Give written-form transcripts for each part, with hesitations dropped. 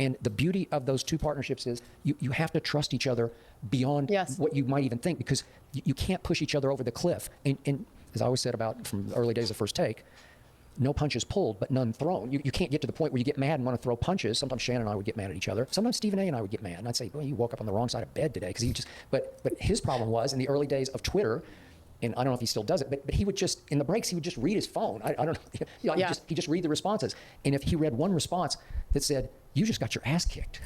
And the beauty of those two partnerships is you have to trust each other beyond what you might even think, because you can't push each other over the cliff. And as I always said about from the early days of First Take, no punches pulled, but none thrown. You can't get to the point where you get mad and want to throw punches. Sometimes Shannon and I would get mad at each other. Sometimes Stephen A. and I would get mad. And I'd say, well, you woke up on the wrong side of bed today. Because he just, but his problem was in the early days of Twitter, and I don't know if he still does it, but he would just, in the breaks, he would just read his phone. I don't know. He'd just read the responses. And if he read one response that said, you just got your ass kicked,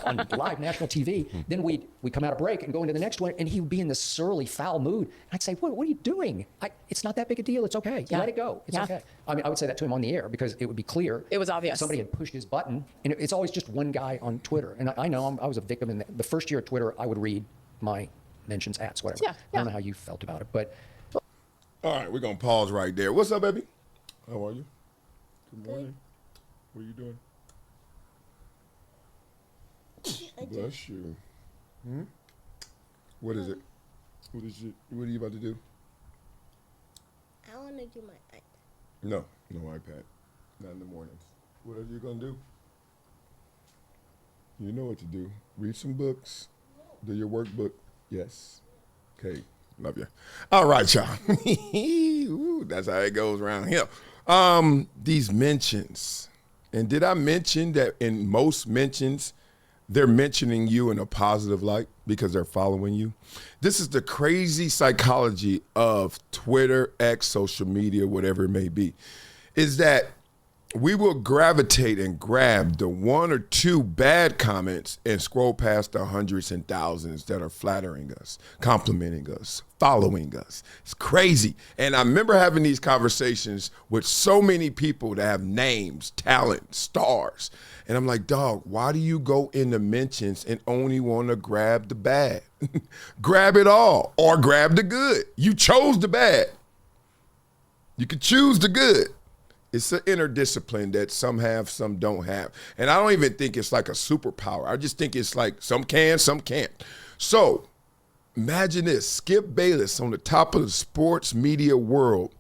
on live national TV, then we'd come out of break and go into the next one, and he would be in this surly, foul mood. And I'd say, what are you doing? It's not that big a deal. It's okay. Let it go. It's okay. I mean, I would say that to him on the air because it would be clear. It was obvious. Somebody had pushed his button, and it's always just one guy on Twitter. And I know I was a victim in the first year of Twitter. I would read my mentions, ats, whatever. I don't know how you felt about it, but. All right, we're going to pause right there. What's up, baby? How are you? Good morning. What are you doing? Bless you. What is it? What are you about to do? I want to do my iPad. No iPad. Not in the mornings. What are you going to do? You know what to do. Read some books. Do your workbook. Yes. Okay. Love you. All right, y'all. Ooh, that's how it goes around here. These mentions. And did I mention that in most mentions, they're mentioning you in a positive light because they're following you? This is the crazy psychology of Twitter, X, social media, whatever it may be, is that we will gravitate and grab the one or two bad comments and scroll past the hundreds and thousands that are flattering us, complimenting us, following us. It's crazy. And I remember having these conversations with so many people that have names, talent, stars. And I'm like, dog, why do you go in the mentions and only want to grab the bad? Grab it all or grab the good. You chose the bad. You could choose the good. It's an inner discipline that some have, some don't have. And I don't even think it's like a superpower. I just think it's like some can, some can't. So imagine this. Skip Bayless on the top of the sports media world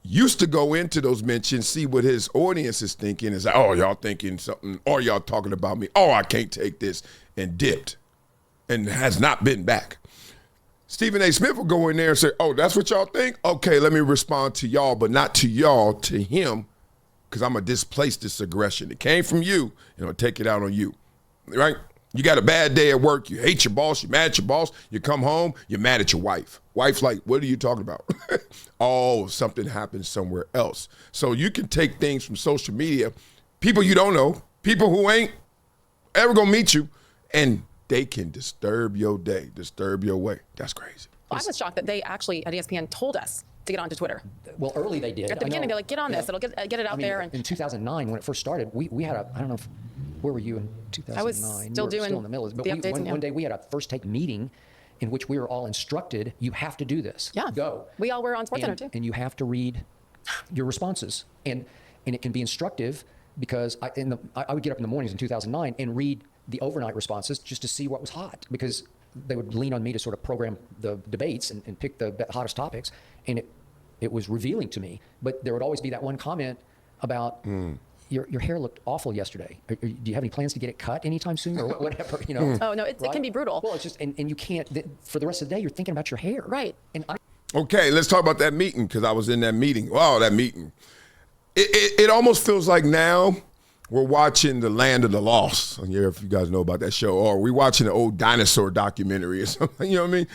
used to go into those mentions, see what his audience is thinking. Is like, oh, y'all thinking something, or y'all talking about me. Oh, I can't take this, and dipped and has not been back. Stephen A. Smith will go in there and say, oh, that's what y'all think? Okay, let me respond to y'all, but not to y'all, to him, because I'm going to displace this aggression. It came from you, and I'll take it out on you, right? You got a bad day at work. You hate your boss. You're mad at your boss. You come home. You're mad at your wife. Wife's like, what are you talking about? Oh, something happened somewhere else. So you can take things from social media, people you don't know, people who ain't ever going to meet you, and they can disturb your day, disturb your way. That's crazy. Well, I was shocked that they actually at ESPN told us to get onto Twitter. Well, early they did. At the beginning, they're like, get on this. It'll get it out there. And in 2009, when it first started, we had I don't know, where were you in 2009? I was still doing in the middle. But updates. One day we had a First Take meeting in which we were all instructed, you have to do this. Yeah. Go. We all were on SportsCenter too. And you have to read your responses. And it can be instructive because I would get up in the mornings in 2009 and read the overnight responses just to see what was hot, because they would lean on me to sort of program the debates and pick the hottest topics. And it was revealing to me. But there would always be that one comment about your hair looked awful yesterday. Do you have any plans to get it cut anytime soon or whatever? Oh, no, it can be brutal. Well, it's just, and you can't, for the rest of the day, you're thinking about your hair. Right. And Okay, let's talk about that meeting, because I was in that meeting. Wow, that meeting. It almost feels like now we're watching The Land of the Lost. If you guys know about that show, or we're watching an old dinosaur documentary or something, you know what I mean?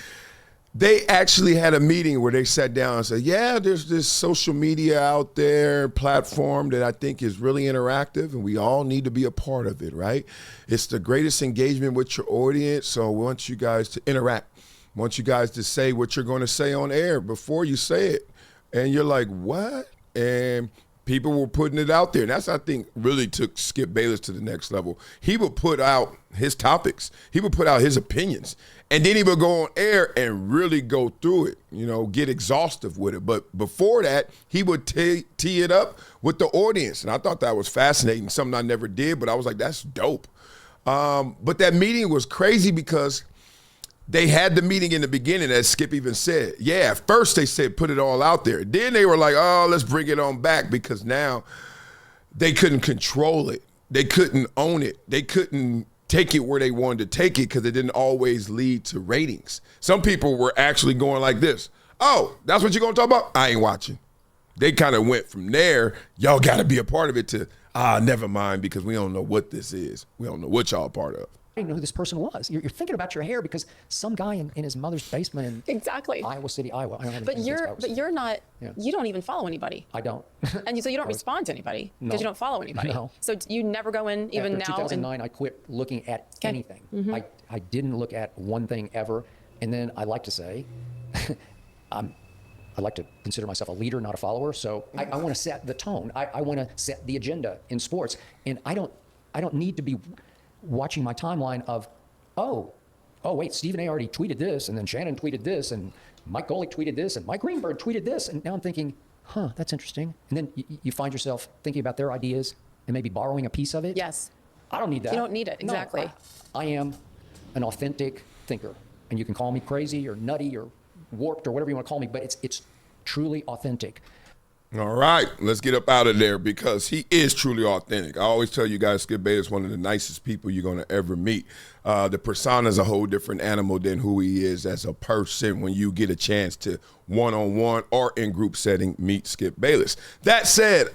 They actually had a meeting where they sat down and said, yeah, there's this social media out there platform that I think is really interactive, and we all need to be a part of it, right? It's the greatest engagement with your audience, so we want you guys to interact. I want you guys to say what you're going to say on air before you say it. And you're like, what? And people were putting it out there. And that's, I think, really took Skip Bayless to the next level. He would put out his topics. He would put out his opinions. And then he would go on air and really go through it, get exhaustive with it. But before that, he would tee it up with the audience. And I thought that was fascinating, something I never did, but I was like, that's dope. But that meeting was crazy because they had the meeting in the beginning, as Skip even said. Yeah, at first they said put it all out there. Then they were like, oh, let's bring it on back, because now they couldn't control it. they couldn't own it. They couldn't take it where they wanted to take it because it didn't always lead to ratings. Some people were actually going like this. Oh, that's what you're going to talk about? I ain't watching. They kind of went from there, y'all got to be a part of it, to, never mind, because we don't know what this is. We don't know what y'all a part of. I didn't know who this person was. You're thinking about your hair because some guy in his mother's basement in Exactly. Iowa City, Iowa. I don't have But anything against Iowa City. you're not. Yeah. You don't even follow anybody. I don't. And so you don't respond to anybody because No. you don't follow anybody. No. So you never go in even After now. 2009, I quit looking at anything. I didn't look at one thing ever. And then I like to say, I like to consider myself a leader, not a follower. So I want to set the tone. I want to set the agenda in sports. And I don't need to be watching my timeline of, oh, wait, Stephen A. already tweeted this, and then Shannon tweeted this, and Mike Golick tweeted this, and Mike Greenberg tweeted this. And now I'm thinking, that's interesting. And then you find yourself thinking about their ideas and maybe borrowing a piece of it. Yes. I don't need that. You don't need it, No, exactly. I am an authentic thinker. And you can call me crazy or nutty or warped or whatever you want to call me, but it's truly authentic. All right, let's get up out of there because he is truly authentic. I always tell you guys, Skip Bayless is one of the nicest people you're going to ever meet. The persona is a whole different animal than who he is as a person when you get a chance to one-on-one or in group setting meet Skip Bayless. That said,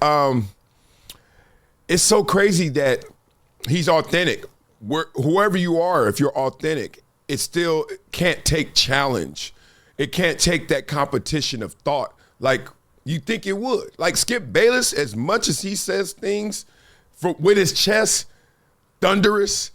it's so crazy that he's authentic. Whoever you are, if you're authentic, it still can't take challenge. It can't take that competition of thought like you think it would. Like Skip Bayless, as much as he says things with his chest, thunderous,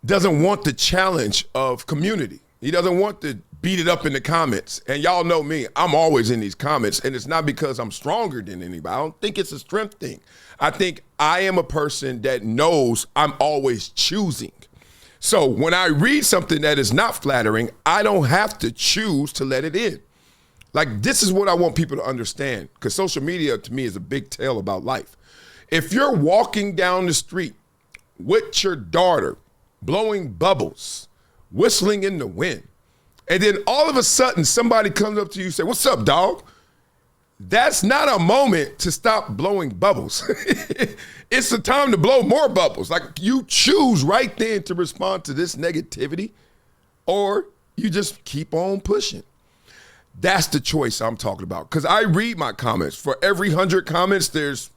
doesn't want the challenge of community. He doesn't want to beat it up in the comments. And y'all know me, I'm always in these comments, and it's not because I'm stronger than anybody. I don't think it's a strength thing. I think I am a person that knows I'm always choosing. So when I read something that is not flattering, I don't have to choose to let it in. Like, this is what I want people to understand, because social media to me is a big tale about life. If you're walking down the street with your daughter, blowing bubbles, whistling in the wind, and then all of a sudden somebody comes up to you and say, "What's up, dog?" That's not a moment to stop blowing bubbles. It's the time to blow more bubbles. Like, you choose right then to respond to this negativity, or you just keep on pushing. That's the choice I'm talking about. Because I read my comments. For every 100 comments, there's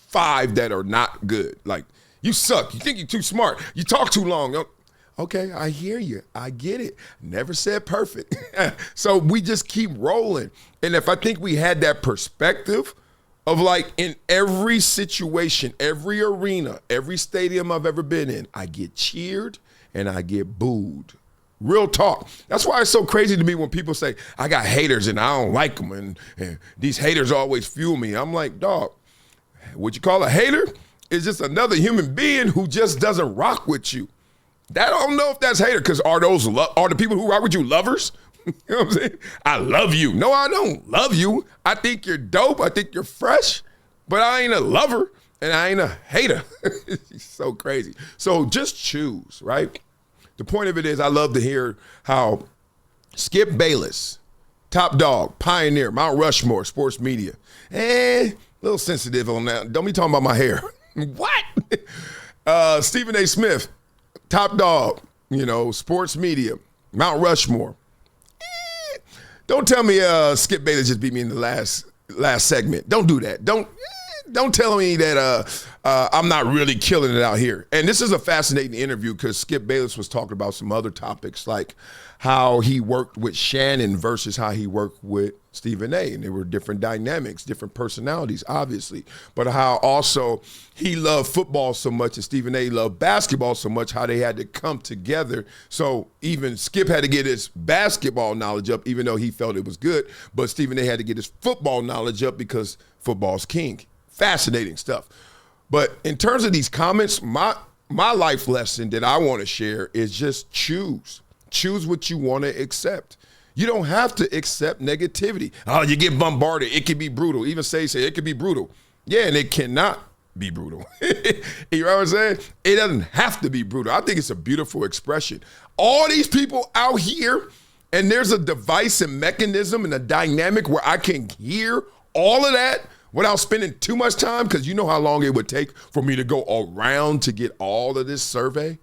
5 that are not good. Like, you suck. You think you're too smart. You talk too long. Okay, I hear you. I get it. Never said perfect. So we just keep rolling. And if I think we had that perspective of, like, in every situation, every arena, every stadium I've ever been in, I get cheered and I get booed. Real talk. That's why it's so crazy to me when people say, I got haters and I don't like them, and these haters always fuel me. I'm like, dog, what you call a hater is just another human being who just doesn't rock with you. I don't know if that's hater, because are the people who rock with you lovers? You know what I'm saying? I love you. No, I don't love you. I think you're dope. I think you're fresh, but I ain't a lover and I ain't a hater. It's so crazy. So just choose, right? The point of it is, I love to hear how Skip Bayless, top dog, pioneer, Mount Rushmore, sports media, a little sensitive on that. Don't be talking about my hair. What? Stephen A. Smith, top dog, sports media, Mount Rushmore. Don't tell me Skip Bayless just beat me in the last segment. Don't do that. Don't tell me that I'm not really killing it out here. And this is a fascinating interview because Skip Bayless was talking about some other topics, like how he worked with Shannon versus how he worked with Stephen A. And there were different dynamics, different personalities, obviously. But how also he loved football so much and Stephen A. loved basketball so much, how they had to come together. So even Skip had to get his basketball knowledge up, even though he felt it was good. But Stephen A. had to get his football knowledge up because football's king. Fascinating stuff. But in terms of these comments, my life lesson that I want to share is just choose. Choose what you want to accept. You don't have to accept negativity. Oh, you get bombarded. It can be brutal. Even say it can be brutal. Yeah, and it cannot be brutal. You know what I'm saying? It doesn't have to be brutal. I think it's a beautiful expression. All these people out here, and there's a device and mechanism and a dynamic where I can hear all of that without spending too much time, because you know how long it would take for me to go around to get all of this survey?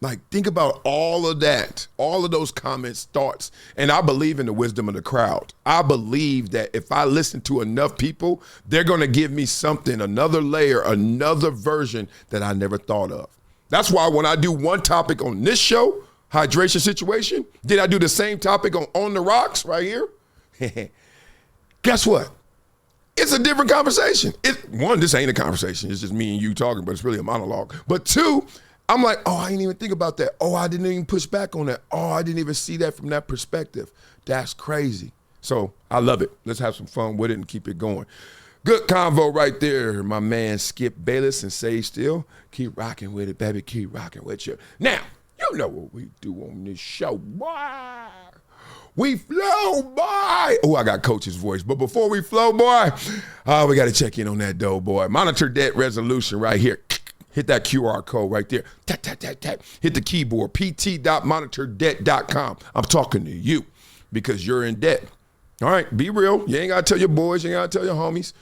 Like, think about all of that, all of those comments, thoughts. And I believe in the wisdom of the crowd. I believe that if I listen to enough people, they're going to give me something, another layer, another version that I never thought of. That's why when I do one topic on this show, hydration situation, then I do the same topic on the Rocks right here. Guess what? It's a different conversation. One, this ain't a conversation. It's just me and you talking, but it's really a monologue. But two, I'm like, oh, I didn't even think about that. Oh, I didn't even push back on that. Oh, I didn't even see that from that perspective. That's crazy. So I love it. Let's have some fun with it and keep it going. Good convo right there, my man Skip Bayless and Sage Still. Keep rocking with it, baby. Keep rocking with you. Now, you know what we do on this show, boy. We flow, boy. Oh, I got Coach's voice. But before we flow, boy, we got to check in on that dough, boy. Monitor debt resolution right here. Hit that QR code right there. Tap, tap, tap, tap. Hit the keyboard, pt.monitordebt.com. I'm talking to you because you're in debt. All right, be real. You ain't got to tell your boys. You ain't got to tell your homies.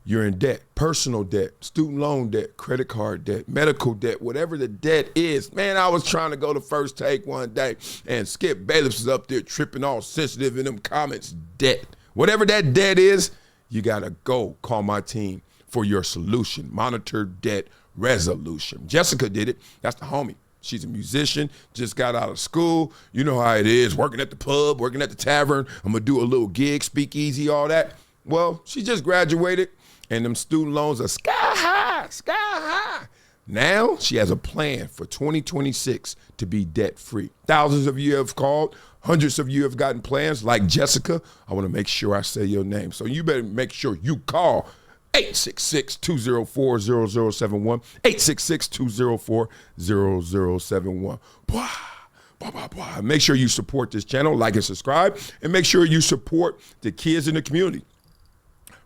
You're in debt, personal debt, student loan debt, credit card debt, medical debt, whatever the debt is. Man, I was trying to go to First Take one day, and Skip Bayless was up there tripping all sensitive in them comments. Debt. Whatever that debt is, you got to go call my team for your solution. Monitor debt resolution. Jessica did it. That's the homie. She's a musician, just got out of school. You know how it is, working at the pub, working at the tavern. I'm going to do a little gig, speakeasy, all that. Well, she just graduated, and them student loans are sky high, sky high. Now she has a plan for 2026 to be debt-free. Thousands of you have called. Hundreds of you have gotten plans. Like Jessica, I want to make sure I say your name. So you better make sure you call 866-204-0071, 866-204-0071. Make sure you support this channel, like and subscribe, and make sure you support the kids in the community.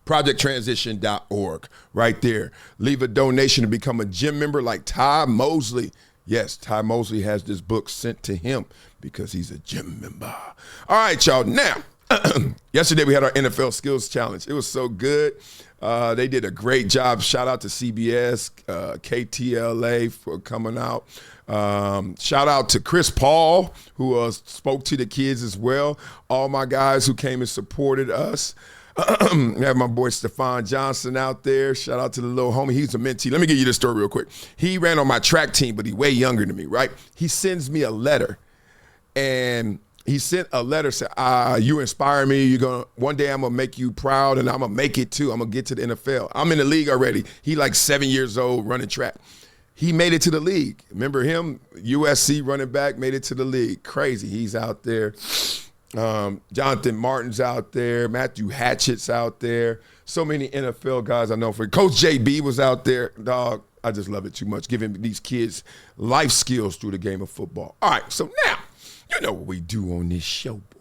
ProjectTransition.org, right there. Leave a donation to become a gym member like Ty Mosley. Yes, Ty Mosley has this book sent to him because he's a gym member. All right, y'all. Now, yesterday we had our NFL Skills Challenge. It was so good. They did a great job. Shout out to CBS, KTLA for coming out. Shout out to Chris Paul, who spoke to the kids as well. All my guys who came and supported us. We have my boy Stephon Johnson out there. Shout out to the little homie. He's a mentee. Let me give you this story real quick. He ran on my track team, but he's way younger than me, right? He sends me a letter, and he sent a letter saying, you inspire me. One day I'm going to make you proud, and I'm going to make it too. I'm going to get to the NFL. I'm in the league already. He like 7 years old running track. He made it to the league. Remember him? USC running back, made it to the league. Crazy. He's out there. Jonathan Martin's out there. Matthew Hatchett's out there. So many NFL guys I know. Coach JB was out there. Dog, I just love it too much, giving these kids life skills through the game of football. All right, so now, you know what we do on this show, boy.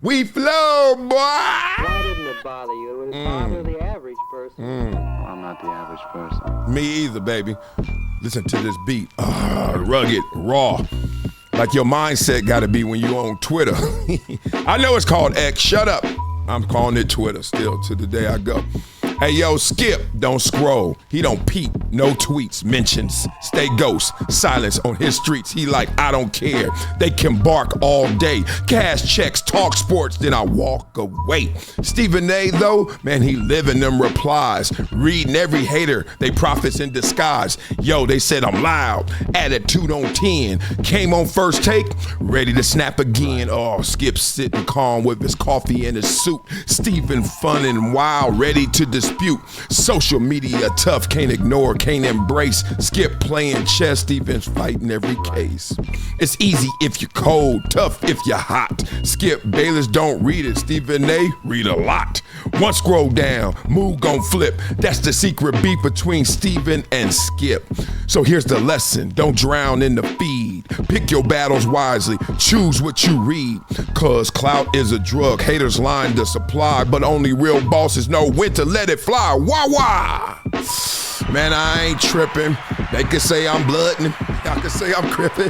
We flow, boy. Why didn't it bother you? It would bother the average person. I'm not the average person. Me either, baby. Listen to this beat. Rugged, raw. Like your mindset got to be when you on Twitter. I know it's called X. Shut up. I'm calling it Twitter still to the day I go. Hey, yo, Skip, don't scroll. He don't peep, no tweets, mentions, stay ghost, silence on his streets. He like, I don't care. They can bark all day. Cash checks, talk sports, then I walk away. Stephen A, though, man, he living them replies. Reading every hater, they prophets in disguise. Yo, they said I'm loud, attitude on 10. Came on First Take, ready to snap again. Oh, Skip sitting calm with his coffee and his suit. Stephen fun and wild, ready to dispute. Social media tough, can't ignore, can't embrace. Skip playing chess, Stephen's fighting every case. It's easy if you're cold, tough if you're hot. Skip Bayless don't read it, Stephen A read a lot. One scroll down, mood gon' flip. That's the secret beef between Stephen and Skip. So here's the lesson, don't drown in the feed. Pick your battles wisely, choose what you read. Cause clout is a drug, haters line the supply, but only real bosses know when to let it fly. Wah wah! Man, I ain't tripping. They can say I'm blooding. I can say I'm crippin'.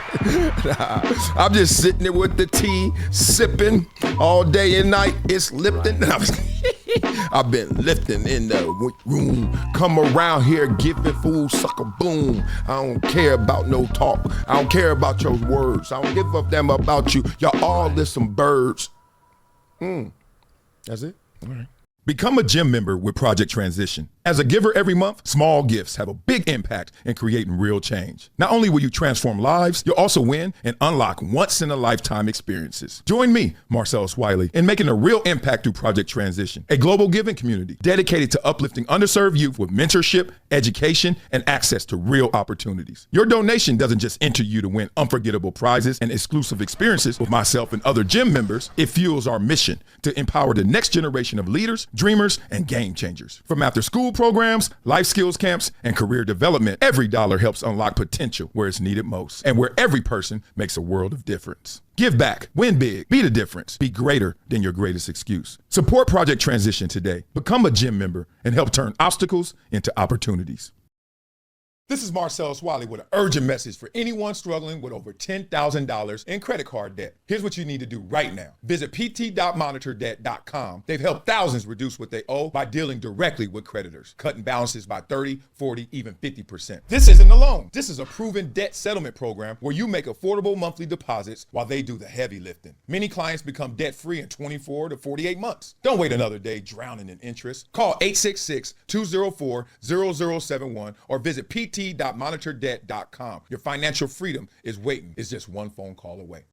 Nah, I'm just sitting there with the tea, sipping all day and night. It's Lipton. I've been lifting in the room. Come around here giving fools sucker boom. I don't care about no talk. I don't care about your words. I don't give a damn about you. Y'all all listen birds. That's it? All right. Become a gym member with Project Transition. As a giver every month, small gifts have a big impact in creating real change. Not only will you transform lives, you'll also win and unlock once-in-a-lifetime experiences. Join me, Marcellus Wiley, in making a real impact through Project Transition, a global giving community dedicated to uplifting underserved youth with mentorship, education, and access to real opportunities. Your donation doesn't just enter you to win unforgettable prizes and exclusive experiences with myself and other gym members. It fuels our mission to empower the next generation of leaders, dreamers, and game changers. From after-school programs, life skills camps, and career development, every dollar helps unlock potential where it's needed most and where every person makes a world of difference. Give back, win big, be the difference, be greater than your greatest excuse. Support Project Transition today. Become a gym member and help turn obstacles into opportunities. This is Marcellus Wiley with an urgent message for anyone struggling with over $10,000 in credit card debt. Here's what you need to do right now. Visit pt.monitordebt.com. They've helped thousands reduce what they owe by dealing directly with creditors, cutting balances by 30, 40, even 50%. This isn't a loan. This is a proven debt settlement program where you make affordable monthly deposits while they do the heavy lifting. Many clients become debt-free in 24 to 48 months. Don't wait another day drowning in interest. Call 866-204-0071 or visit pt.monitordebt.com. Your financial freedom is waiting. It's just one phone call away.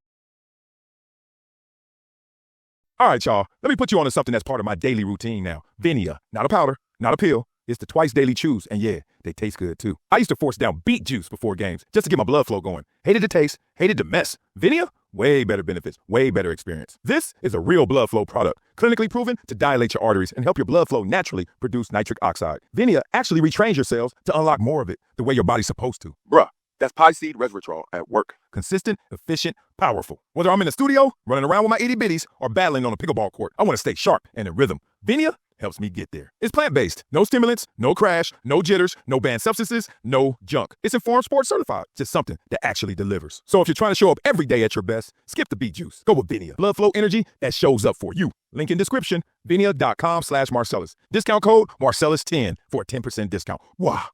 All right, y'all. Let me put you on to something that's part of my daily routine now. Vinia. Not a powder, not a pill. It's the twice daily chews, and yeah, they taste good too. I used to force down beet juice before games just to get my blood flow going. Hated the taste, hated the mess. Vinia? Way better benefits, way better experience. This is a real blood flow product, clinically proven to dilate your arteries and help your blood flow naturally produce nitric oxide. Vinia actually retrains your cells to unlock more of it the way your body's supposed to. Bruh, that's pie seed resveratrol at work. Consistent, efficient, powerful. Whether I'm in the studio, running around with my itty bitties, or battling on a pickleball court, I want to stay sharp and in rhythm. Vinia helps me get there. It's plant-based. No stimulants, no crash, no jitters, no banned substances, no junk. It's Informed Sports certified. Just something that actually delivers. So if you're trying to show up every day at your best, skip the beet juice. Go with Vinia. Blood flow energy that shows up for you. Link in description, vinia.com/Marcellus. Discount code Marcellus10 for a 10% discount. Wow.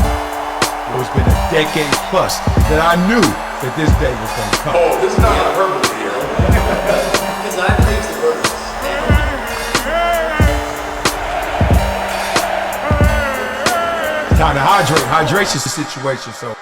It's been a decade plus that I knew that this day was going to come. Oh, this is not hyperbole here. Because I believe the purpose. Time to hydrate. Hydration's the situation, so